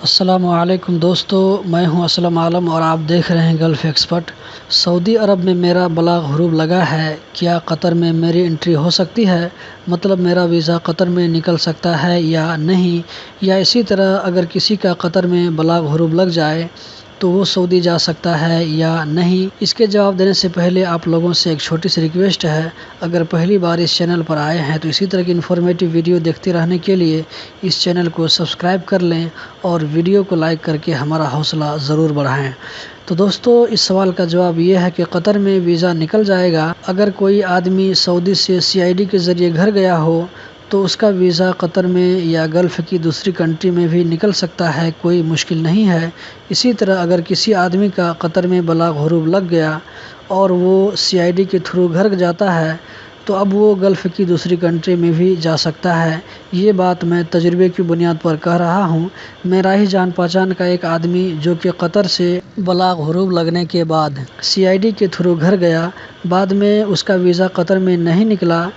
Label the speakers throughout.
Speaker 1: السلام علیکم دوستو، میں ہوں اسلم عالم اور آپ دیکھ رہے ہیں گلف ایکسپرٹ۔ سعودی عرب میں میرا بلاغ حروب لگا ہے، کیا قطر میں میری انٹری ہو سکتی ہے؟ مطلب میرا ویزا قطر میں نکل سکتا ہے یا نہیں؟ یا اسی طرح اگر کسی کا قطر میں بلاغ حروب لگ جائے تو وہ سعودی جا سکتا ہے یا نہیں؟ اس کے جواب دینے سے پہلے آپ لوگوں سے ایک چھوٹی سی ریکویسٹ ہے، اگر پہلی بار اس چینل پر آئے ہیں تو اسی طرح کی انفارمیٹیو ویڈیو دیکھتے رہنے کے لیے اس چینل کو سبسکرائب کر لیں اور ویڈیو کو لائک کر کے ہمارا حوصلہ ضرور بڑھائیں۔ تو دوستو، اس سوال کا جواب یہ ہے کہ قطر میں ویزا نکل جائے گا۔ اگر کوئی آدمی سعودی سے CID کے ذریعے گھر گیا ہو تو اس کا ویزا قطر میں یا گلف کی دوسری کنٹری میں بھی نکل سکتا ہے، کوئی مشکل نہیں ہے۔ اسی طرح اگر کسی آدمی کا قطر میں بلاغ حروب لگ گیا اور وہ CID کے تھرو گھر جاتا ہے تو اب وہ گلف کی دوسری کنٹری میں بھی جا سکتا ہے۔ یہ بات میں تجربے کی بنیاد پر کہہ رہا ہوں۔ میرا ہی جان پہچان کا ایک آدمی جو کہ قطر سے بلاغ حروب لگنے کے بعد CID کے تھرو گھر گیا، بعد میں اس کا ویزا قطر میں نہیں نکلا،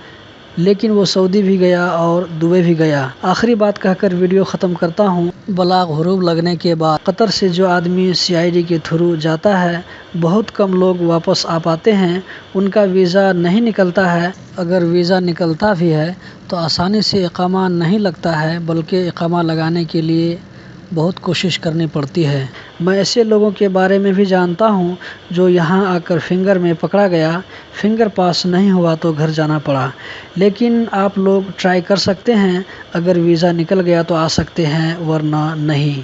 Speaker 1: لیکن وہ سعودی بھی گیا اور دبئی بھی گیا۔ آخری بات کہہ کر ویڈیو ختم کرتا ہوں۔ بلاغ حروب لگنے کے بعد قطر سے جو آدمی CID کے تھرو جاتا ہے، بہت کم لوگ واپس آ پاتے ہیں، ان کا ویزا نہیں نکلتا ہے۔ اگر ویزا نکلتا بھی ہے تو آسانی سے اقامہ نہیں لگتا ہے، بلکہ اقامہ لگانے کے لیے بہت کوشش کرنی پڑتی ہے۔ میں ایسے لوگوں کے بارے میں بھی جانتا ہوں جو یہاں آ کر فنگر میں پکڑا گیا، فنگر پاس نہیں ہوا تو گھر جانا پڑا۔ لیکن آپ لوگ ٹرائی کر سکتے ہیں، اگر ویزا نکل گیا تو آ سکتے ہیں، ورنہ نہیں۔